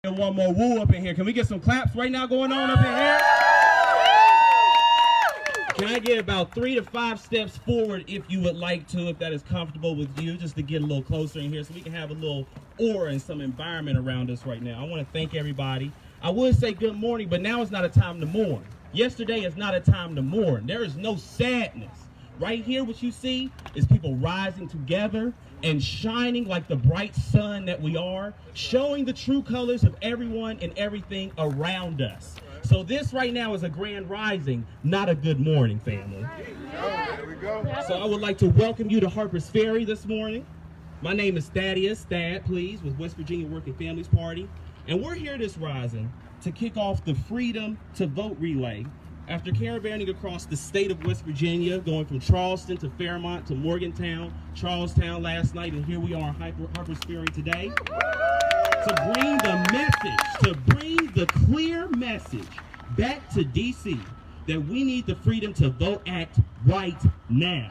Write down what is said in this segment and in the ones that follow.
And one more woo up in here. Can we get some claps right now going on up in here? Can I get about 3 to 5 steps forward if you would like to, if that is comfortable with you, just to get a little closer in here so we can have a little aura and some environment around us right now. I want to thank everybody. I would say good morning, but now is not a time to mourn. Yesterday is not a time to mourn. There is no sadness. Right here, what you see is people rising together and shining like the bright sun that we are, showing the true colors of everyone and everything around us. So this right now is a grand rising, not a good morning, family. There we go. So I would like to welcome you to Harpers Ferry this morning. My name is Thaddeus, Thad, please, with West Virginia Working Families Party. And we're here this rising to kick off the Freedom to Vote relay. After caravanning across the state of West Virginia, going from Charleston to Fairmont to Morgantown, Charlestown last night, and here we are in Harpers Ferry today, to bring the message, to bring the clear message back to D.C. that we need the Freedom to Vote Act right now.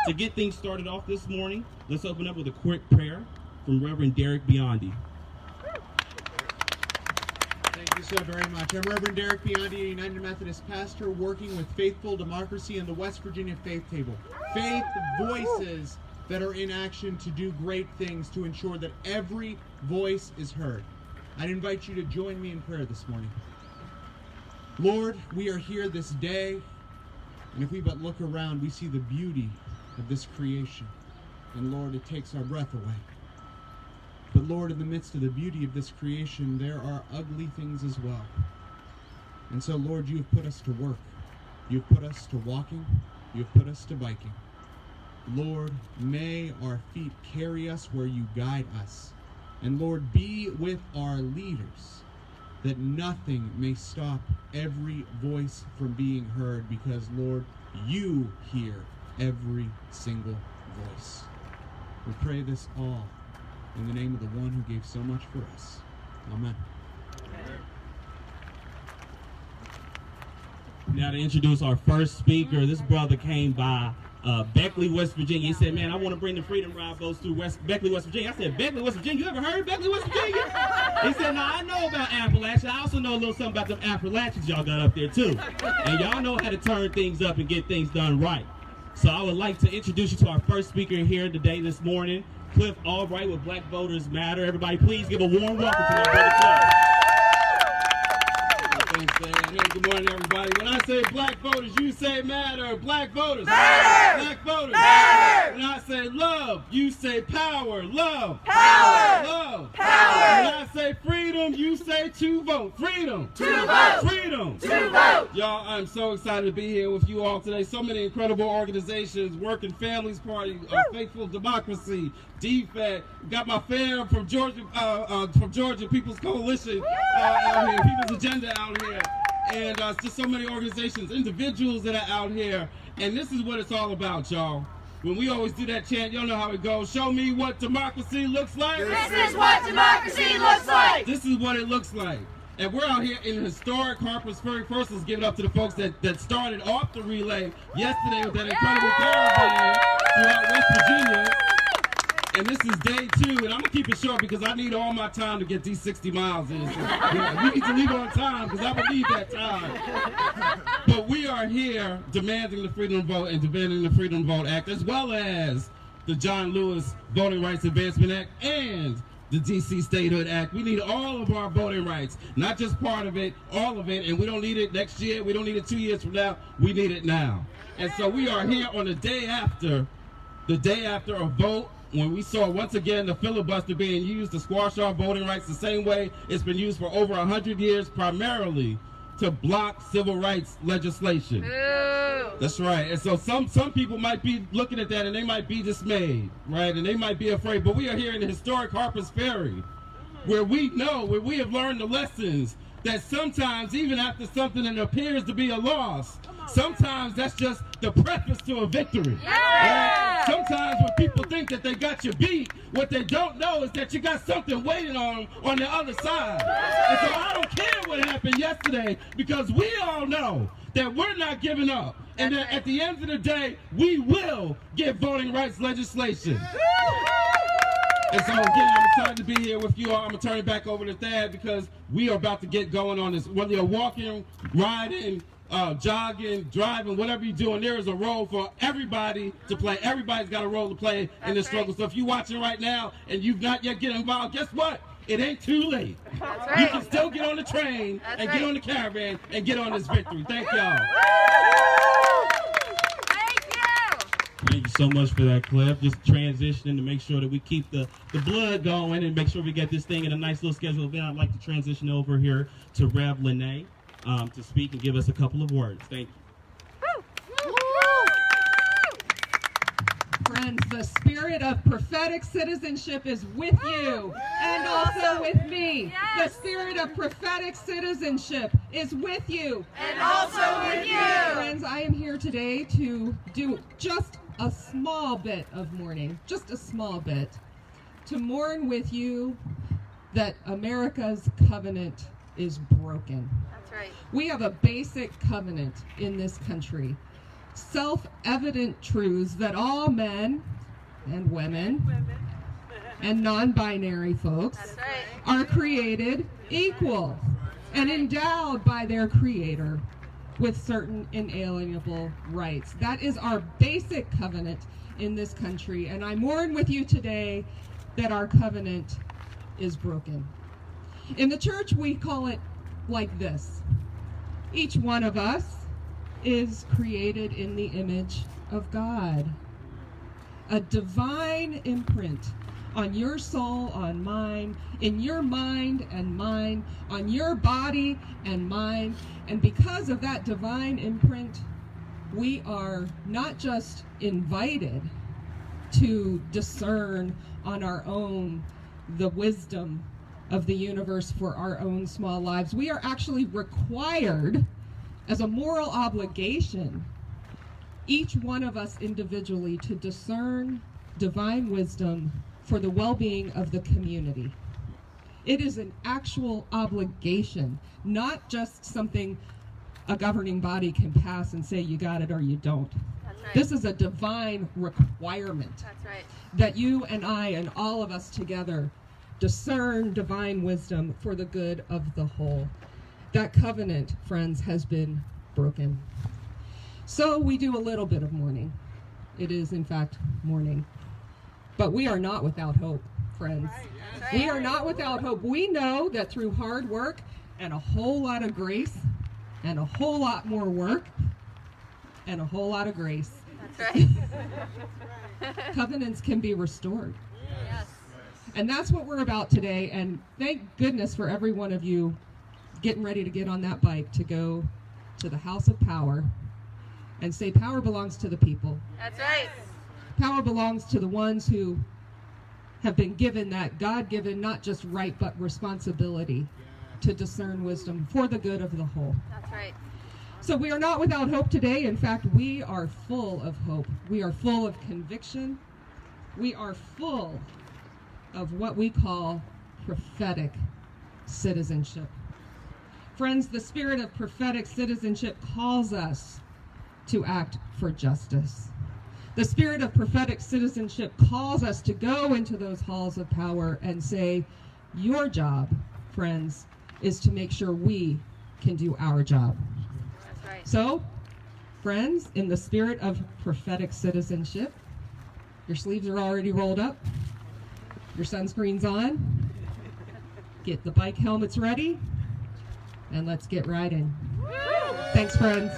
To get things started off this morning, let's open up with a quick prayer from Reverend Biandi. Thank you so very much. I'm Reverend Biandi, a United Methodist pastor working with Faithful Democracy and the West Virginia Faith Table. Faith voices that are in action to do great things to ensure that every voice is heard. I'd invite you to join me in prayer this morning. Lord, we are here this day, and if we but look around, we see the beauty of this creation. And Lord, it takes our breath away. But Lord, in the midst of the beauty of this creation, there are ugly things as well. And so, Lord, you have put us to work. You've put us to walking. You've put us to biking. Lord, may our feet carry us where you guide us. And Lord, be with our leaders, that nothing may stop every voice from being heard, because, Lord, you hear every single voice. We pray this all in the name of the one who gave so much for us. Amen. Now to introduce our first speaker, this brother came by Beckley, West Virginia. He said, man, I want to bring the Freedom Ride votes through Beckley, West Virginia. I said, Beckley, West Virginia? You ever heard of Beckley, West Virginia? He said, no, I know about Appalachia. I also know a little something about them Appalachians y'all got up there too. And y'all know how to turn things up and get things done right. So I would like to introduce you to our first speaker here today this morning, Cliff Albright with Black Voters Matter. Everybody, please give a warm welcome to my brother Cliff. Thanks, man. Hey, good morning, everybody. When I say black voters, you say matter. Black voters. Matter. Black voters. Matter. When I say love, you say power. Love. Power. Love. Power. When I say freedom, you say to vote. Freedom. To vote. Freedom. To vote. Y'all, I'm so excited to be here with you all today. So many incredible organizations, Working Families Party, Faithful Democracy, DFAC. Got my fam from Georgia People's Coalition out here, People's Agenda out here. And just so many organizations, individuals that are out here. And this is what it's all about, y'all. When we always do that chant, y'all know how it goes. Show me what democracy looks like. This is what democracy looks like. This is what it looks like. And we're out here in historic Harpers Ferry. First, let's give it up to the folks that started off the relay yesterday with that incredible caravan throughout West Virginia. And this is day 2, and I'm going to keep it short because I need all my time to get these 60 miles in. So, yeah, we need to leave on time because I will need that time. But we are here demanding the Freedom Vote and demanding the Freedom Vote Act, as well as the John Lewis Voting Rights Advancement Act and the D.C. Statehood Act. We need all of our voting rights, not just part of it, all of it. And we don't need it next year. We don't need it 2 years from now. We need it now. And so we are here on the day after a vote, when we saw once again the filibuster being used to squash our voting rights the same way it's been used for over 100 years, primarily to block civil rights legislation. Ew. That's right. And so some people might be looking at that and they might be dismayed, right? And they might be afraid. But we are here in the historic Harpers Ferry, where we have learned the lessons that sometimes, even after something that appears to be a loss, sometimes that's just the preface to a victory. Yeah. Right? Sometimes when people think that they got you beat, what they don't know is that you got something waiting on them on the other side. And so I don't care what happened yesterday, because we all know that we're not giving up. And that at the end of the day, we will get voting rights legislation. And so again, I'm excited to be here with you all. I'm gonna turn it back over to Thad because we are about to get going on this. Whether you're walking, riding, jogging, driving, whatever you're doing, there is a role for everybody to play. Everybody's got a role to play in this struggle. So if you're watching right now and you've not yet get involved, guess what? It ain't too late. That's right. You can still get on the train and get on the caravan and get on this victory. Thank y'all. Thank you so much for that, Cliff. Just transitioning to make sure that we keep the blood going and make sure we get this thing in a nice little schedule. Then I'd like to transition over here to Rev Lene to speak and give us a couple of words. Thank you. Friends, the spirit of prophetic citizenship is with you and also with me. The spirit of prophetic citizenship is with you And also with you. Friends, I am here today to do just a small bit of mourning, just a small bit, to mourn with you that America's covenant is broken. That's right. We have a basic covenant in this country. Self-evident truths that all men and women and non-binary folks That's right. are created equal and endowed by their creator with certain inalienable rights. That is our basic covenant in this country, and I mourn with you today that our covenant is broken. In the church, we call it like this. Each one of us is created in the image of God. A divine imprint on your soul, on mine, in your mind and mine, on your body and mine. And because of that divine imprint, we are not just invited to discern on our own the wisdom of the universe for our own small lives. We are actually required as a moral obligation, each one of us individually, to discern divine wisdom for the well-being of the community. It is an actual obligation, not just something a governing body can pass and say you got it or you don't. That's right. This is a divine requirement That's right. that you and I and all of us together discern divine wisdom for the good of the whole. That covenant, friends, has been broken. So we do a little bit of mourning. It is, in fact, mourning. But we are not without hope, friends. That's We right. are not without hope. We know that through hard work and a whole lot of grace and a whole lot more work and a whole lot of grace, That's right. covenants can be restored. Yes. And that's what we're about today. And thank goodness for every one of you getting ready to get on that bike to go to the house of power and say power belongs to the people. That's right. Power belongs to the ones who have been given that God-given, not just right, but responsibility to discern wisdom for the good of the whole. That's right. So we are not without hope today. In fact, we are full of hope. We are full of conviction. We are full of what we call prophetic citizenship. Friends, the spirit of prophetic citizenship calls us to act for justice. The spirit of prophetic citizenship calls us to go into those halls of power and say, your job, friends, is to make sure we can do our job. That's right. So, friends, in the spirit of prophetic citizenship, your sleeves are already rolled up, your sunscreen's on, get the bike helmets ready, and let's get riding. Thanks, friends.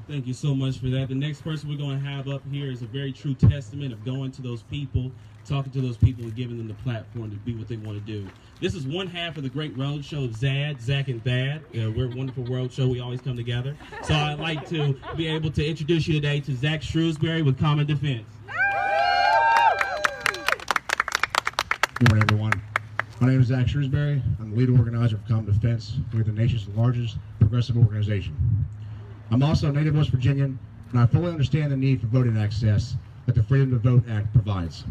Thank you so much for that. The next person we're going to have up here is a very true testament of going to those people, talking to those people, and giving them the platform to be what they want to do. This is one half of the great road show of Zach and Thad. We're a wonderful road show. We always come together. So I'd like to be able to introduce you today to Zach Shrewsbury with Common Defense. Good morning, everyone. My name is Zach Shrewsbury. I'm the lead organizer for Common Defense. We're the nation's largest progressive organization. I'm also a native West Virginian, and I fully understand the need for voting access that the Freedom to Vote Act provides.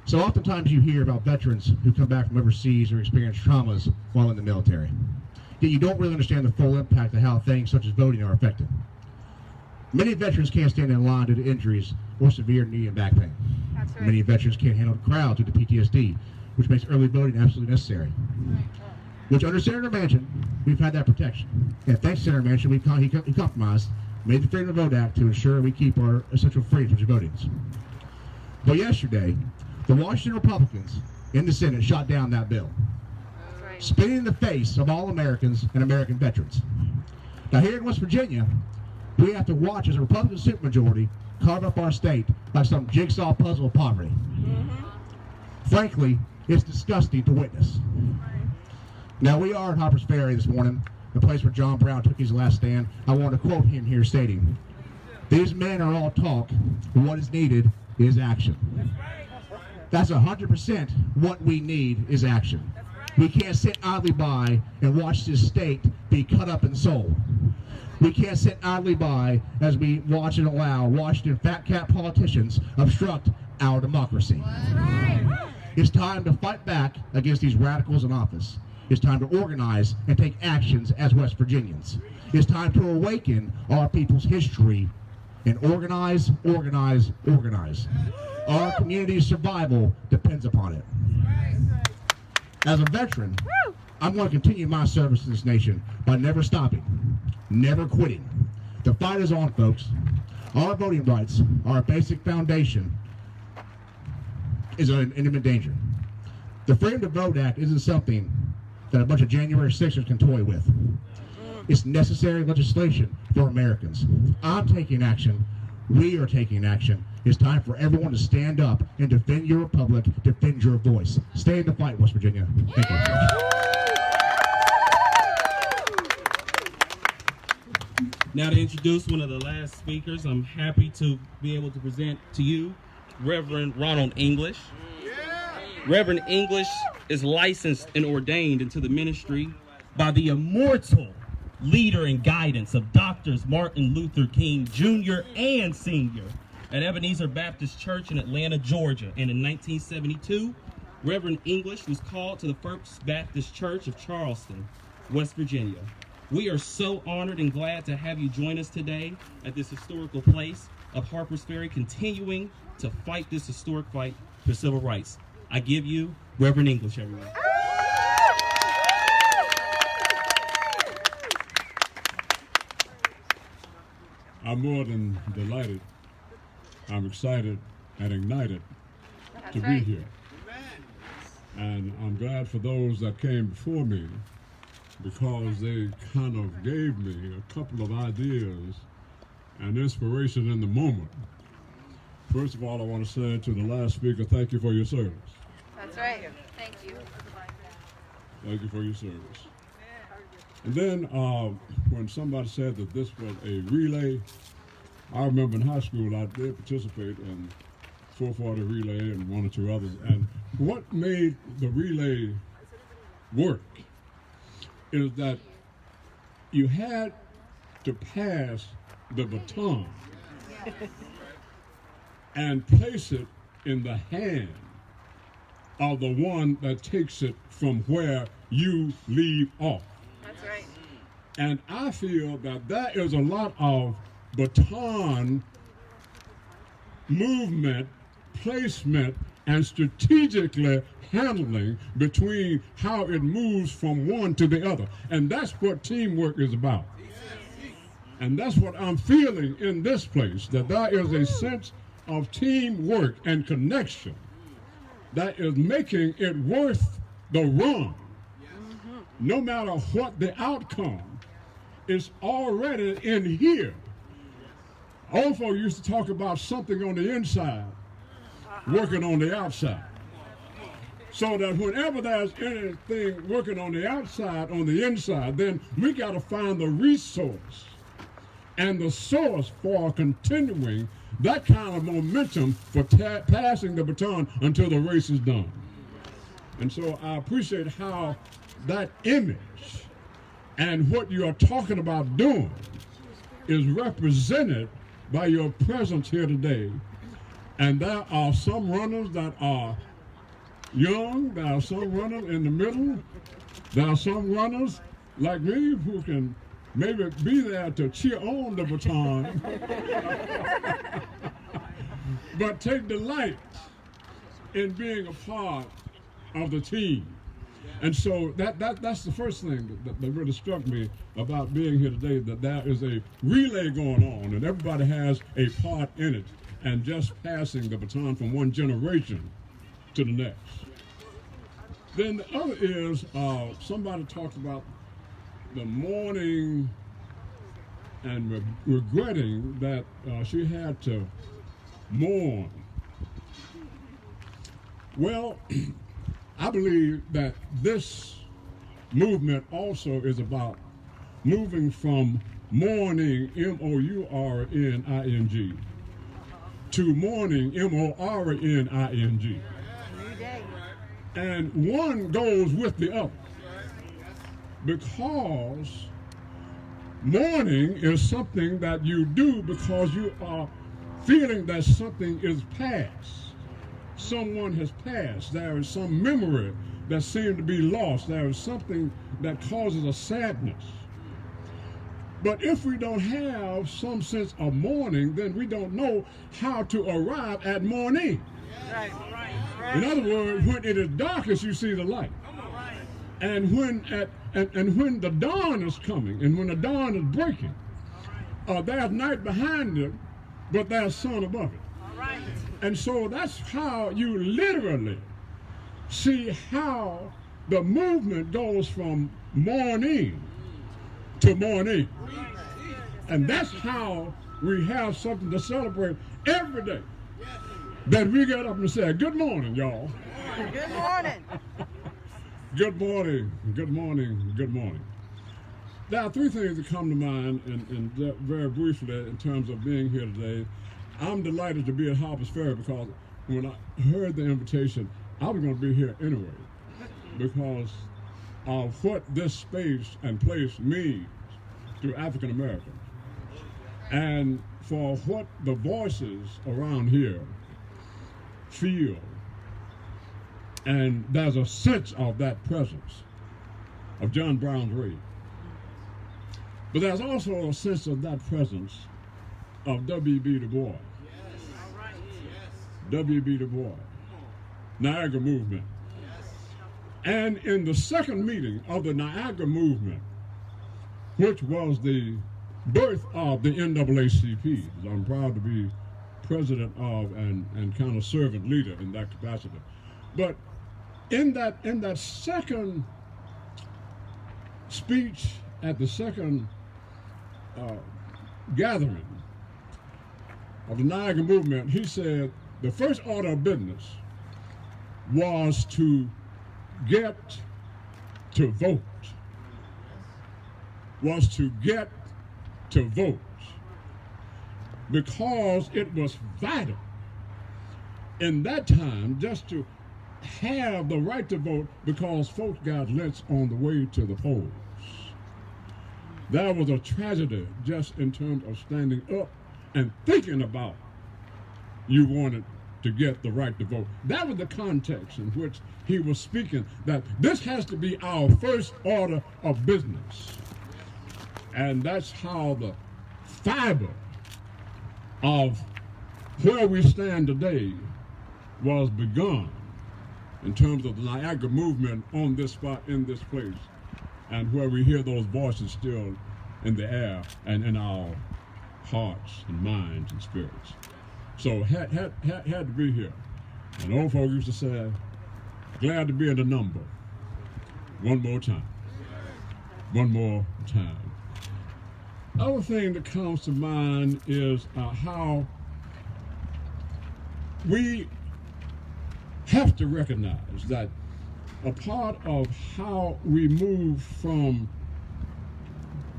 So oftentimes you hear about veterans who come back from overseas or experience traumas while in the military. Yet you don't really understand the full impact of how things such as voting are affected. Many veterans can't stand in line due to injuries or severe knee and back pain. That's right. Many veterans can't handle the crowd due to PTSD, which makes early voting absolutely necessary. Which under Senator Manchin, we've had that protection. And thanks to Senator Manchin, he compromised, made the Freedom to Vote Act to ensure we keep our essential freedoms of voting. But yesterday, the Washington Republicans in the Senate shot down that bill, That's right. spitting in the face of all Americans and American veterans. Now here in West Virginia, we have to watch as a Republican supermajority carve up our state like some jigsaw puzzle of poverty. Frankly, it's disgusting to witness. Now we are at Harpers Ferry this morning, the place where John Brown took his last stand. I want to quote him here stating, "These men are all talk, what is needed is action." That's 100% what we need is action. We can't sit idly by and watch this state be cut up and sold. We can't sit idly by as we watch and allow Washington fat cat politicians obstruct our democracy. It's time to fight back against these radicals in office. It's time to organize and take actions as West Virginians. It's time to awaken our people's history and organize, organize, organize. Our community's survival depends upon it. As a veteran, I'm going to continue my service to this nation by never stopping, never quitting. The fight is on, folks. Our voting rights, our basic foundation, is in imminent danger. The Freedom to Vote Act isn't something that a bunch of January 6ers can toy with. It's necessary legislation for Americans. I'm taking action. We are taking action. It's time for everyone to stand up and defend your republic, defend your voice. Stay in the fight, West Virginia. Thank you. Now to introduce one of the last speakers, I'm happy to be able to present to you Reverend Ronald English. Reverend English is licensed and ordained into the ministry by the immortal leader and guidance of Doctors Martin Luther King Jr. and Sr. at Ebenezer Baptist Church in Atlanta, Georgia. And in 1972, Reverend English was called to the First Baptist Church of Charleston, West Virginia. We are so honored and glad to have you join us today at this historical place of Harpers Ferry, continuing to fight this historic fight for civil rights. I give you Reverend English, everyone. I'm more than delighted. I'm excited and ignited to be here. And I'm glad for those that came before me because they kind of gave me a couple of ideas and inspiration in the moment. First of all, I want to say to the last speaker, thank you for your service. That's right. Thank you. Thank you for your service. And then when somebody said that this was a relay, I remember in high school I did participate in 440 relay and one or two others. And what made the relay work is that you had to pass the baton and place it in the hand of the one that takes it from where you leave off. That's right. And I feel that there is a lot of baton movement, placement, and strategically handling between how it moves from one to the other. And that's what teamwork is about. And that's what I'm feeling in this place, that there is a sense of teamwork and connection that is making it worth the run. No matter what the outcome, it's already in here. Old folk used to talk about something on the inside, working on the outside. So that whenever there's anything working on the outside, on the inside, then we got to find the resource and the source for continuing that kind of momentum for passing the baton until the race is done. And so I appreciate how that image and what you are talking about doing is represented by your presence here today. And there are some runners that are young, there are some runners in the middle, there are some runners like me who can maybe be there to cheer on the baton, but take delight in being a part of the team. And so that's the first thing that really struck me about being here today, that there is a relay going on and everybody has a part in it, and just passing the baton from one generation to the next. Then the other is, somebody talked about the mourning and regretting that she had to mourn. Well, I believe that this movement also is about moving from mourning, M-O-U-R-N-I-N-G, to mourning, M-O-R-N-I-N-G. And one goes with the other, because mourning is something that you do because you are feeling that something is past. Someone has passed. There is some memory that seemed to be lost. There is something that causes a sadness. But if we don't have some sense of mourning, then we don't know how to arrive at morning. Right. In other words, when it is darkest, you see the light. And when the dawn is coming, and when the dawn is breaking, there's night behind it, but there's sun above it. And so that's how you literally see how the movement goes from morning to morning. And that's how we have something to celebrate every day. That we get up and say, good morning, y'all. Good morning. Good morning, good morning, good morning. There are three things that come to mind, and very briefly, in terms of being here today. I'm delighted to be at Harpers Ferry, because when I heard the invitation, I was going to be here anyway, because of what this space and place means to African Americans, and for what the voices around here feel. And there's a sense of that presence of John Brown's race. But there's also a sense of that presence of W.B. Du Bois. W.B. Du Bois, Niagara Movement. And in the second meeting of the Niagara Movement, which was the birth of the NAACP, I'm proud to be president of and kind of servant leader in that capacity. But in that second speech at the second gathering of the Niagara Movement, he said the first order of business was to get to vote. Was to get to vote, because it was vital in that time just to have the right to vote, because folks got lynched on the way to the polls. That was a tragedy just in terms of standing up and thinking about you wanted to get the right to vote. That was the context in which he was speaking, that this has to be our first order of business. And that's how the fiber of where we stand today was begun in terms of the Niagara Movement on this spot, in this place, and where we hear those voices still in the air and in our hearts and minds and spirits. So had to be here. And old folks used to say, glad to be in the number. One more time. One more time. Other thing that comes to mind is how we have to recognize that a part of how we move from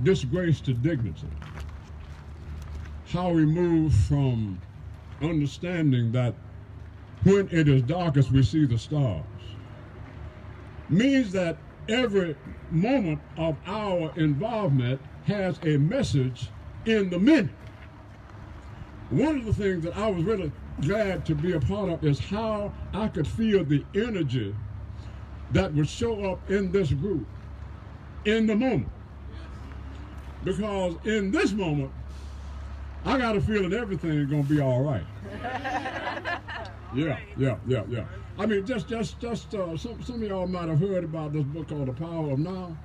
disgrace to dignity, how we move from understanding that when it is darkest we see the stars, means that every moment of our involvement has a message in the minute. One of the things that I was really glad to be a part of is how I could feel the energy that would show up in this group in the moment. Because in this moment, I got a feeling everything is going to be all right. Yeah. I mean, just some of y'all might have heard about this book called The Power of Now.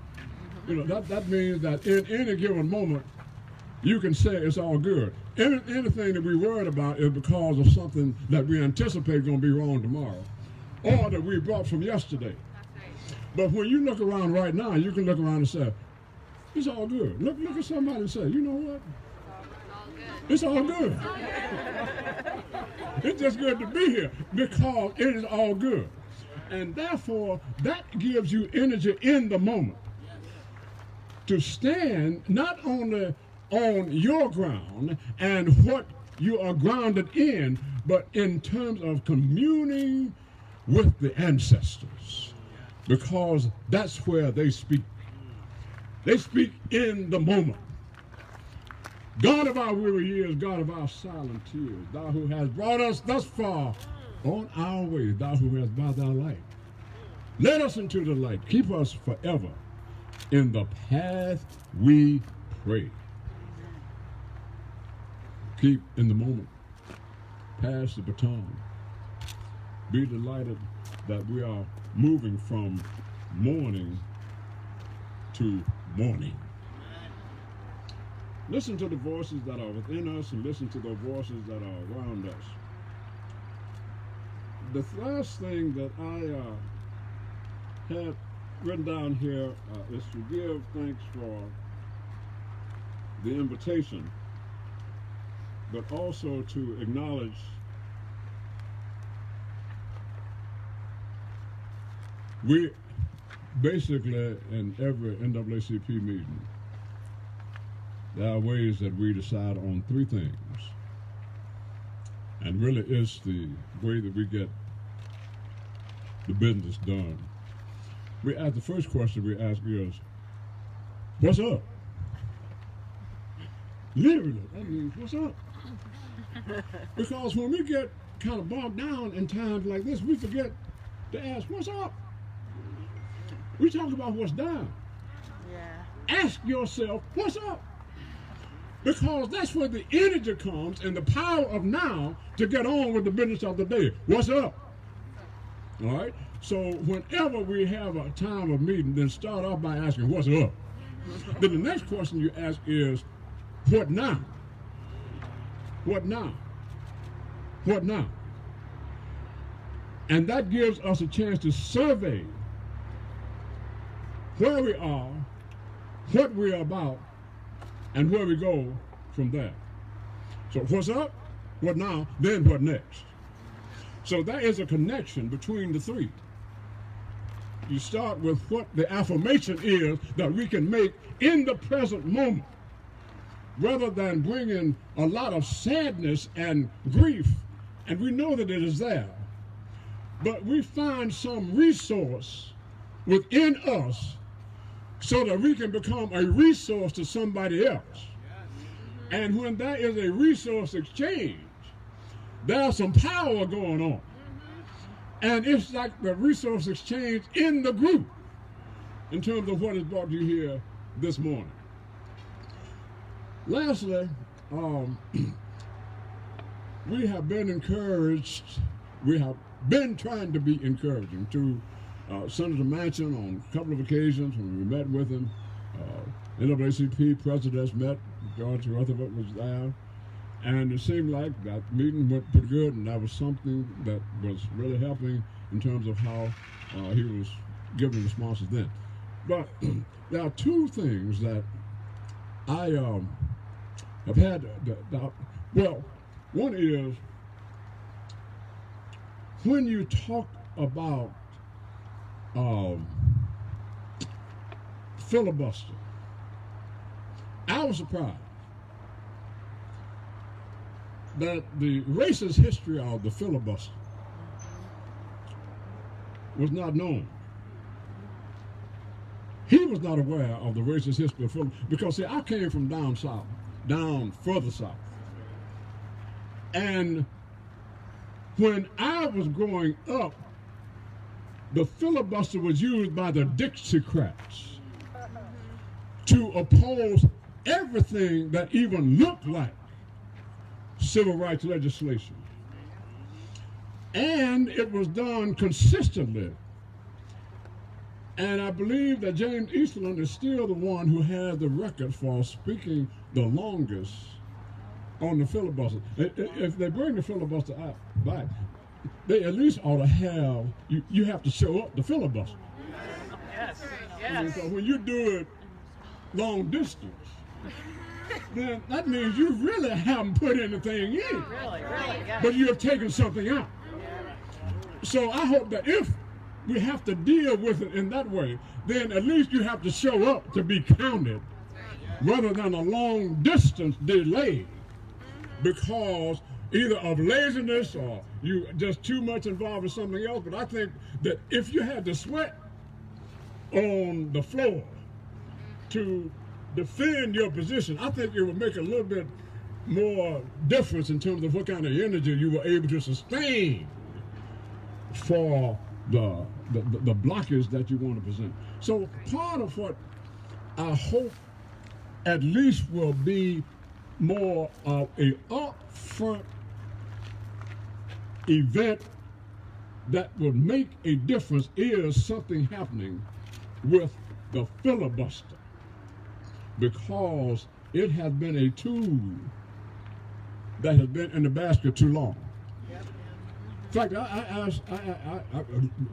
You know, that means that in any given moment, you can say it's all good. Anything that we worried about is because of something that we anticipate going to be wrong tomorrow, or that we brought from yesterday. But when you look around right now, you can look around and say, it's all good. Look at somebody and say, you know what? It's all good. It's just good to be here because it is all good. And therefore, that gives you energy in the moment to stand not only on your ground and what you are grounded in, but in terms of communing with the ancestors, because that's where they speak. They speak in the moment. God of our weary years, God of our silent tears, thou who hast brought us thus far on our way, thou who hast by thy light led us into the light, keep us forever in the path we pray. Keep in the moment, pass the baton, be delighted that we are moving from morning to morning. Listen to the voices that are within us and listen to the voices that are around us. The last thing that I have written down here is to give thanks for the invitation, but also to acknowledge we basically in every NAACP meeting, there are ways that we decide on three things. And really it's the way that we get the business done. We ask, the first question we ask is, what's up? Literally, that means what's up? Because when we get kind of bogged down in times like this, we forget to ask, what's up? We talk about what's down. Yeah. Ask yourself, what's up? Because that's where the energy comes and the power of now to get on with the business of the day. What's up? All right? So whenever we have a time of meeting, then start off by asking, what's up? Then the next question you ask is, what now? What now? What now? And that gives us a chance to survey where we are, what we're about, and where we go from there. So what's up, what now, then what next? So there is a connection between the three. You start with what the affirmation is that we can make in the present moment, rather than bringing a lot of sadness and grief, and we know that it is there, but we find some resource within us so that we can become a resource to somebody else. And when there is a resource exchange, there's some power going on. And it's like the resource exchange in the group in terms of what has brought you here this morning. Lastly, we have been encouraged, we have been trying to be encouraging to Senator Manchin on a couple of occasions when we met with him. NAACP presidents met, George Rutherford was there, and it seemed like that meeting went pretty good, and that was something that was really helping in terms of how he was giving responses then. But there are two things that I have had, well, one is when you talk about filibuster, I was surprised that the racist history of the filibuster was not known. He was not aware of the racist history of filibuster because, see, I came from down south, down further south. And when I was growing up, the filibuster was used by the Dixiecrats to oppose everything that even looked like civil rights legislation. And it was done consistently. And I believe that James Eastland is still the one who has the record for speaking the longest on the filibuster. If they bring the filibuster out back, they at least ought to have, you have to show up the filibuster. Yes. I mean, so when you do it long distance, then that means you really haven't put anything in. Really, yes. But you have taken something out. So I hope that if we have to deal with it in that way, then at least you have to show up to be counted rather than a long distance delay because either of laziness or you just too much involved in something else. But I think that if you had to sweat on the floor to defend your position, I think it would make a little bit more difference in terms of what kind of energy you were able to sustain for the blockage that you want to present. So part of what I hope at least will be more of a upfront event that will make a difference is something happening with the filibuster, because it has been a tool that has been in the basket too long. In fact, I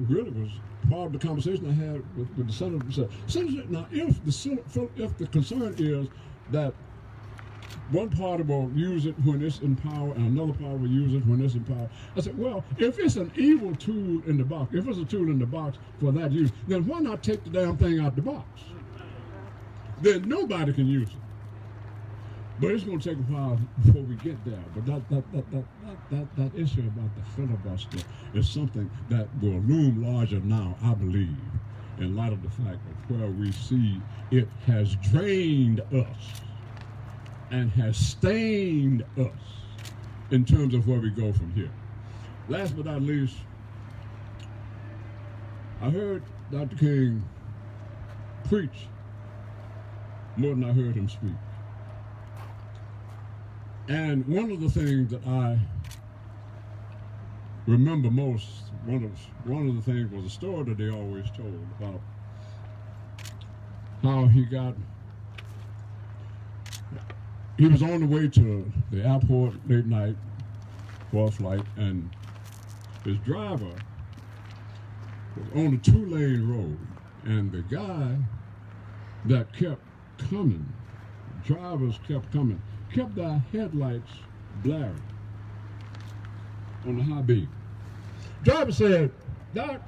really was part of the conversation I had with the senator. Senator, now if the concern is that one party will use it when it's in power and another party will use it when it's in power, I said, well, if it's an evil tool in the box, if it's a tool in the box for that use, then why not take the damn thing out the box? Then nobody can use it. But it's going to take a while before we get there. But that issue about the filibuster is something that will loom larger now, I believe, in light of the fact of where we see it has drained us and has stained us in terms of where we go from here. Last but not least, I heard Dr. King preach more than I heard him speak. And one of the things that I remember most, one of the things was a story that they always told about how he was on the way to the airport late night for a flight, and his driver was on a 2-lane road, and the guy that kept coming, drivers kept coming, kept their headlights blaring on the high beam. Driver said, "Doc,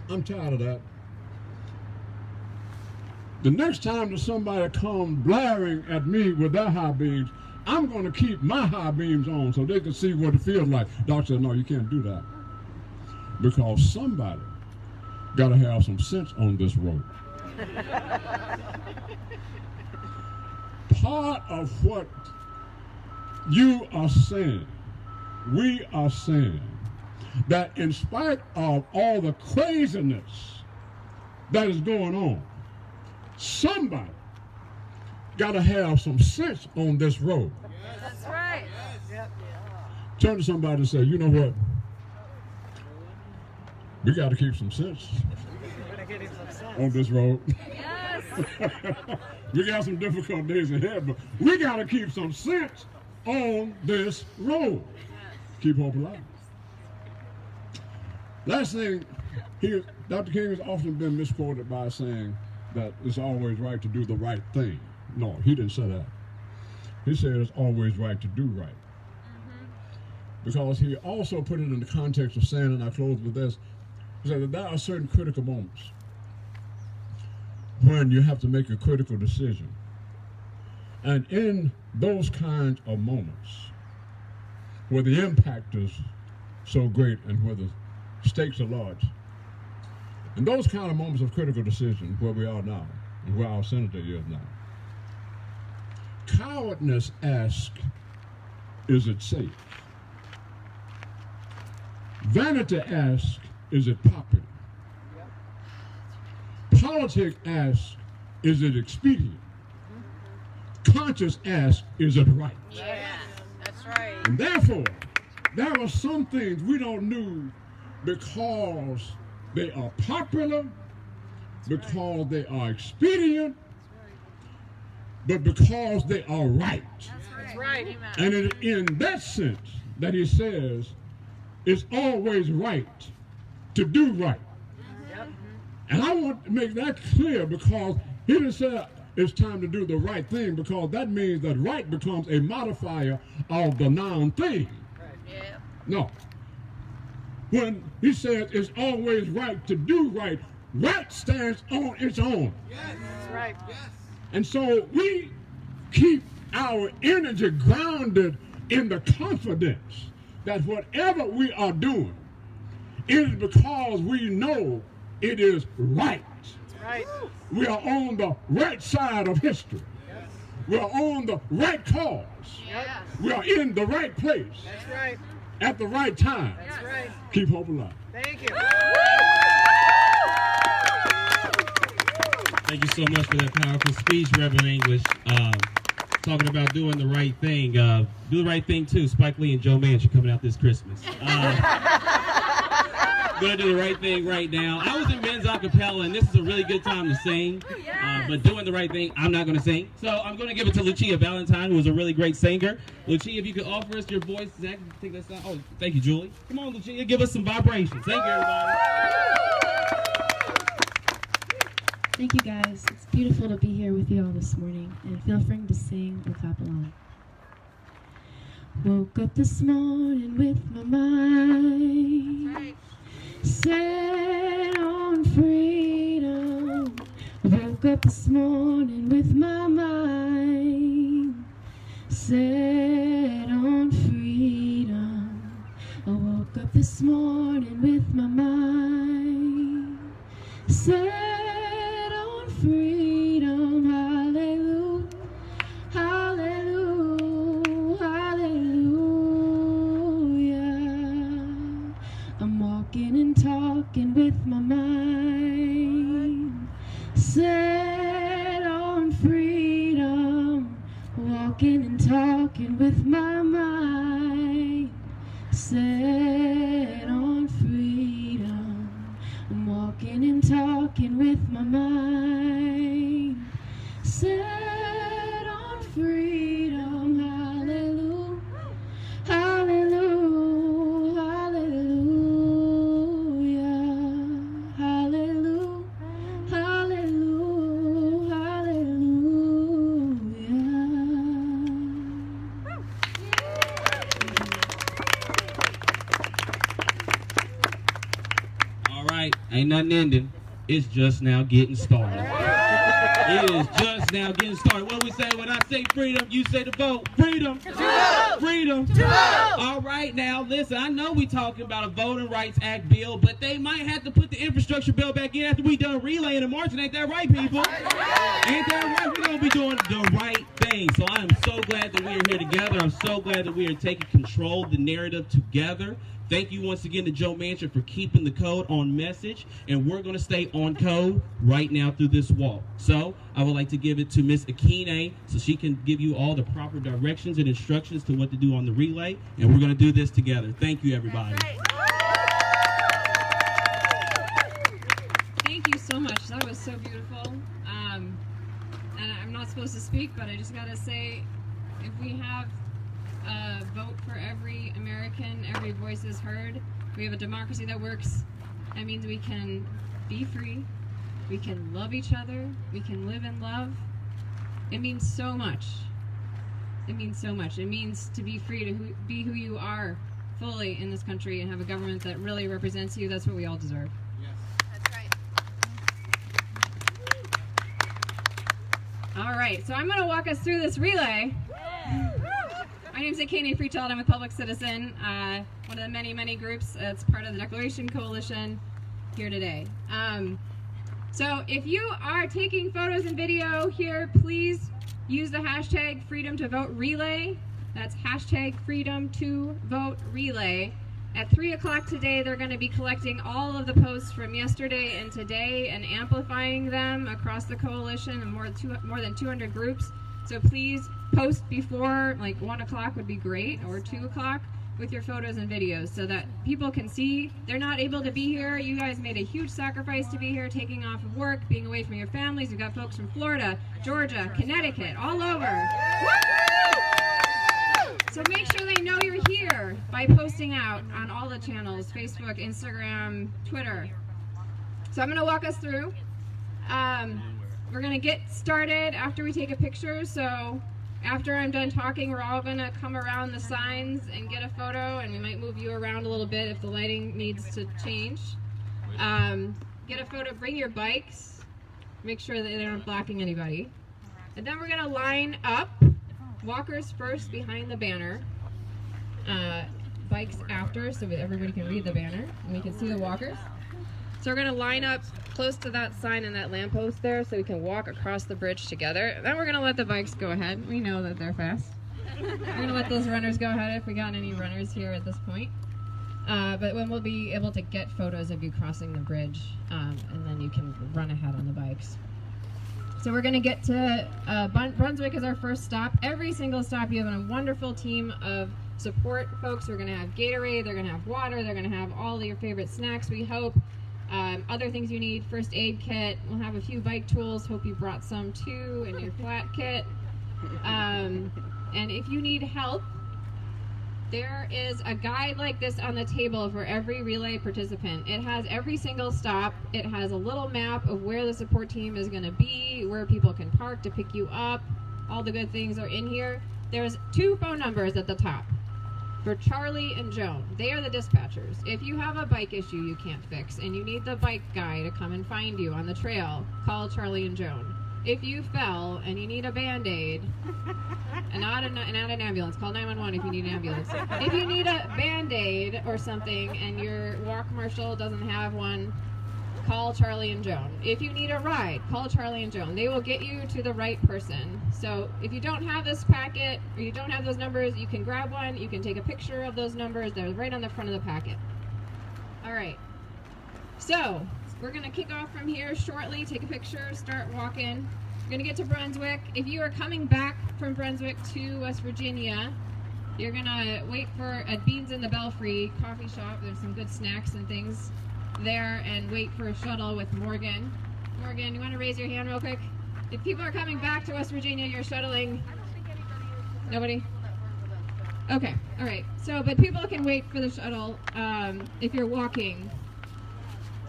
I'm tired of that. The next time that somebody comes blaring at me with their high beams, I'm going to keep my high beams on so they can see what it feels like." Doc said, "No, you can't do that, because somebody got to have some sense on this road." Part of what you are saying, we are saying, that in spite of all the craziness that is going on, somebody got to have some sense on this road. That's right. Turn to somebody and say, "You know what? We got to keep some sense on this road." Yes. We got some difficult days ahead, but we got to keep some sense on this road. Keep hope alive. Last thing, Dr. King has often been misquoted by saying that it's always right to do the right thing. No, he didn't say that. He said it's always right to do right. Because he also put it in the context of saying, and I close with this, he said that there are certain critical moments when you have to make a critical decision. And in those kinds of moments, where the impact is so great and where the stakes are large, in those kind of moments of critical decision, where we are now, and where our senator is now, cowardness asks, is it safe? Vanity asks, is it popular? Politics asks, is it expedient? conscience asks, is it right? Yeah, that's right. And therefore, there are some things we don't do because they are popular, because they are expedient, but because they are right. That's right. Amen. And in that sense that he says, it's always right to do right. And I want to make that clear, because he didn't say it's time to do the right thing, because that means that right becomes a modifier of the noun thing. Yeah. No. When he says it's always right to do right, right stands on its own. That's right. And so we keep our energy grounded in the confidence that whatever we are doing is because we know it is right. That's right. We are on the right side of history. We are on the right cause. Yeah. We are in the right place That's right. at the right time. That's right. Keep hope alive. Thank you. Thank you so much for that powerful speech, Reverend English. Talking about doing the right thing. Do the right thing too. Spike Lee and Joe Manchin coming out this Christmas. Gonna do the right thing right now. I was in men's acapella, and this is a really good time to sing. But doing the right thing, I'm not gonna sing. So I'm gonna give it to Lucia Valentine, who is a really great singer. Lucia, if you could offer us your voice, Zach, take that sound. Oh, thank you, Julie. Come on, Lucia, give us some vibrations. Thank you, everybody. Thank you, guys. It's beautiful to be here with you all this morning, and feel free to sing or clap along. Woke up this morning with my mind set on freedom. Woke up this morning with my mind set on freedom. I woke up this morning with my mind set on freedom. Hallelujah, hallelujah, hallelujah. I'm walking and talking with my mind set on freedom. Walking and talking with my mind set on freedom. I'm walking and talking with my mind set on freedom. Hallelujah, hallelujah, hallelujah, hallelujah, hallelujah, hallelujah. All right, ain't nothing ending. It's just now getting started. It is just now getting started. What do we say when I say freedom? You say to vote. Freedom. To vote. Freedom. To vote. All right, now listen. I know we talking about a Voting Rights Act bill, but they might have to put the infrastructure bill back in after we done relaying and marching. Ain't that right, people? Ain't that right? We're gonna be doing the right thing. So I am so glad that we are here together. I'm so glad that we are taking control of the narrative together. Thank you once again to Joe Manchin for keeping the code on message, and we're going to stay on code right now through this walk. So I would like to give it to Miss Akine so she can give you all the proper directions and instructions to what to do on the relay, and we're going to do this together. Thank you, everybody. Thank you so much. That was so beautiful. And I'm not supposed to speak, but I just got to say, if we have a vote for every American, every voice is heard, we have a democracy that works, that means we can be free, we can love each other, we can live in love. It means so much. It means so much. It means to be free, to be who you are fully in this country and have a government that really represents you. That's what we all deserve. That's right. All right, so I'm going to walk us through this relay. My name is Akane Freechild. I'm a public citizen, one of the many, many groups that's part of the Declaration Coalition here today. So if you are taking photos and video here, please use the hashtag Freedom to Vote Relay. That's hashtag Freedom to Vote Relay. At 3 o'clock today, they're going to be collecting all of the posts from yesterday and today and amplifying them across the coalition and more than 200 groups. So please post before, like 1 o'clock would be great, or 2 o'clock, with your photos and videos so that people can see they're not able to be here. You guys made a huge sacrifice to be here, taking off of work, being away from your families. We've got folks from Florida, Georgia, Connecticut, all over. So make sure they know you're here by posting out on all the channels, Facebook, Instagram, Twitter. So I'm going to walk us through. We're going to get started after we take a picture. So after I'm done talking, we're all going to come around the signs and get a photo, and we might move you around a little bit if the lighting needs to change. Get a photo, bring your bikes, make sure that they aren't blocking anybody. And then we're going to line up, walkers first behind the banner, bikes after, so that everybody can read the banner and we can see the walkers. So we're going to line up close to that sign and that lamppost there so we can walk across the bridge together. Then we're going to let the bikes go ahead. We know that they're fast. We're going to let those runners go ahead if we got any runners here at this point. But when we'll be able to get photos of you crossing the bridge, and then you can run ahead on the bikes. So we're going to get to Brunswick as our first stop. Every single stop you have a wonderful team of support folks. We're going to have Gatorade, they're going to have water, they're going to have all of your favorite snacks, we hope. Other things you need, first aid kit. We'll have a few bike tools. Hope you brought some too in your flat kit. And if you need help, there is a guide like this on the table for every relay participant. It has every single stop. It has a little map of where the support team is going to be, where people can park to pick you up. All the good things are in here. There's 2 phone numbers at the top for Charlie and Joan. They are the dispatchers. If you have a bike issue you can't fix and you need the bike guy to come and find you on the trail, call Charlie and Joan. If you fell and you need a Band-Aid, and not an ambulance, call 911 if you need an ambulance. If you need a Band-Aid or something and your walk marshal doesn't have one, call Charlie and Joan. If you need a ride, call Charlie and Joan. They will get you to the right person. So if you don't have this packet or you don't have those numbers, you can grab one. You can take a picture of those numbers. They're right on the front of the packet. All right. So we're going to kick off from here shortly. Take a picture, start walking. We're going to get to Brunswick. If you are coming back from Brunswick to West Virginia, you're going to wait for a Beans in the Belfry coffee shop. There's some good snacks and things there, and wait for a shuttle with Morgan. Morgan, you want to raise your hand real quick? If people are coming back to West Virginia, you're shuttling. Nobody? Okay, all right. So, but people can wait for the shuttle if you're walking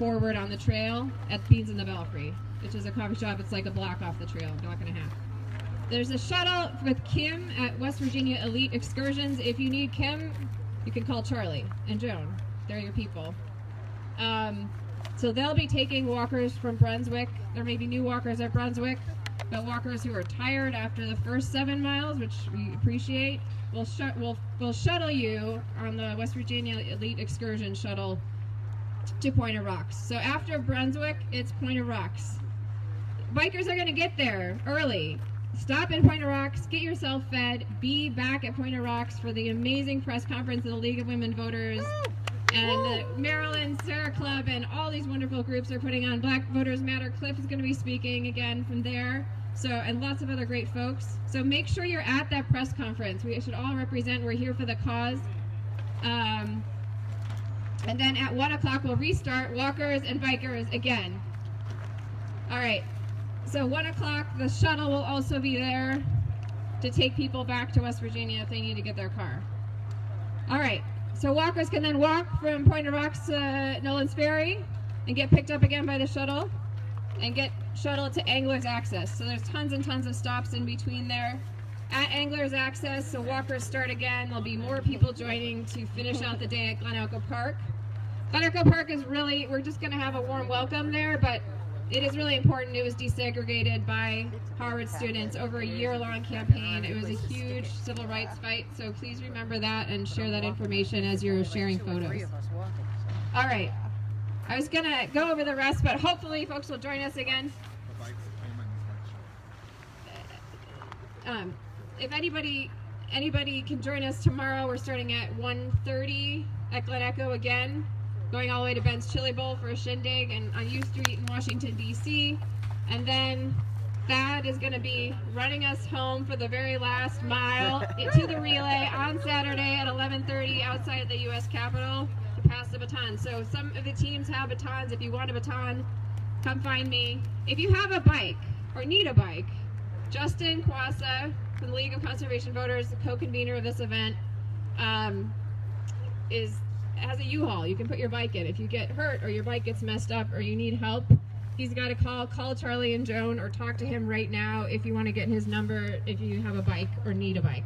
forward on the trail at Beans in the Belfry, which is a coffee shop. It's like a block off the trail, block and a half. There's a shuttle with Kim at West Virginia Elite Excursions. If you need Kim, you can call Charlie and Joan. They're your people. So they'll be taking walkers from Brunswick. There may be new walkers at Brunswick, but walkers who are tired after the first 7 miles, which we appreciate, we'll shuttle you on the West Virginia Elite Excursion shuttle to Point of Rocks. So after Brunswick, it's Point of Rocks. Bikers are going to get there early. Stop in Point of Rocks, get yourself fed, be back at Point of Rocks for the amazing press conference of the League of Women Voters. And the Maryland Sarah Club and all these wonderful groups are putting on. Black Voters Matter. Cliff is going to be speaking again from there. So, and lots of other great folks. So make sure you're at that press conference. We should all represent. We're here for the cause. And then at 1 o'clock we'll restart walkers and bikers again. All right. So 1 o'clock the shuttle will also be there to take people back to West Virginia if they need to get their car. All right. So walkers can then walk from Point of Rocks to Nolan's Ferry and get picked up again by the shuttle and get shuttled to Angler's Access. So there's tons and tons of stops in between there. At Angler's Access, so walkers start again. There'll be more people joining to finish out the day at Glen Echo Park. Glen Echo Park is really, we're just going to have a warm welcome there, but it is really important. It was desegregated by Harvard students over a year-long campaign. It was a huge civil rights fight, so please remember that and share that information as you're sharing photos. All right. I was going to go over the rest, but hopefully folks will join us again. If anybody can join us tomorrow, we're starting at 1:30 at Glen Echo again, going all the way to Ben's Chili Bowl for a shindig and on U Street in Washington, D.C. And then Thad is going to be running us home for the very last mile to the relay on Saturday at 11:30 outside the U.S. Capitol to pass the baton. So some of the teams have batons. If you want a baton, come find me. If you have a bike or need a bike, Justin Kwasa from the League of Conservation Voters, the co-convener of this event, has a U-Haul. You can put your bike in. If you get hurt or your bike gets messed up or you need help, he's got a call Charlie and Joan, or talk to him right now if you want to get his number if you have a bike or need a bike.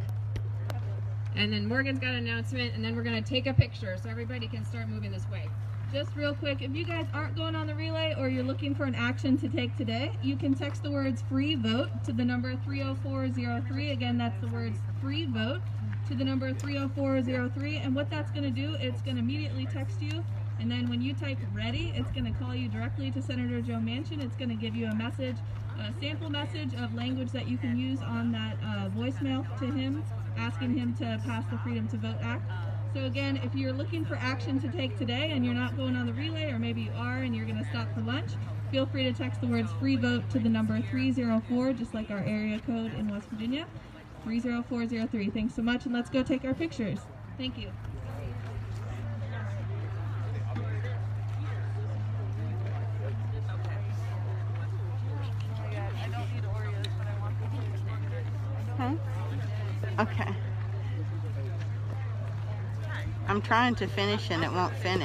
And then Morgan's got an announcement, and then we're going to take a picture so everybody can start moving this way. Just real quick, if you guys aren't going on the relay or you're looking for an action to take today, you can text the words free vote to the number 30403. Again, that's the words free vote to the number 30403. And what that's going to do, it's going to immediately text you. And then when you type ready, it's going to call you directly to Senator Joe Manchin. It's going to give you a message, a sample message of language that you can use on that voicemail to him, asking him to pass the Freedom to Vote Act. So again, if you're looking for action to take today and you're not going on the relay, or maybe you are and you're going to stop for lunch, feel free to text the words free vote to the number 304, just like our area code in West Virginia, 30403. Thanks so much, and let's go take our pictures. Thank you. Huh? Okay. I'm trying to finish and it won't finish.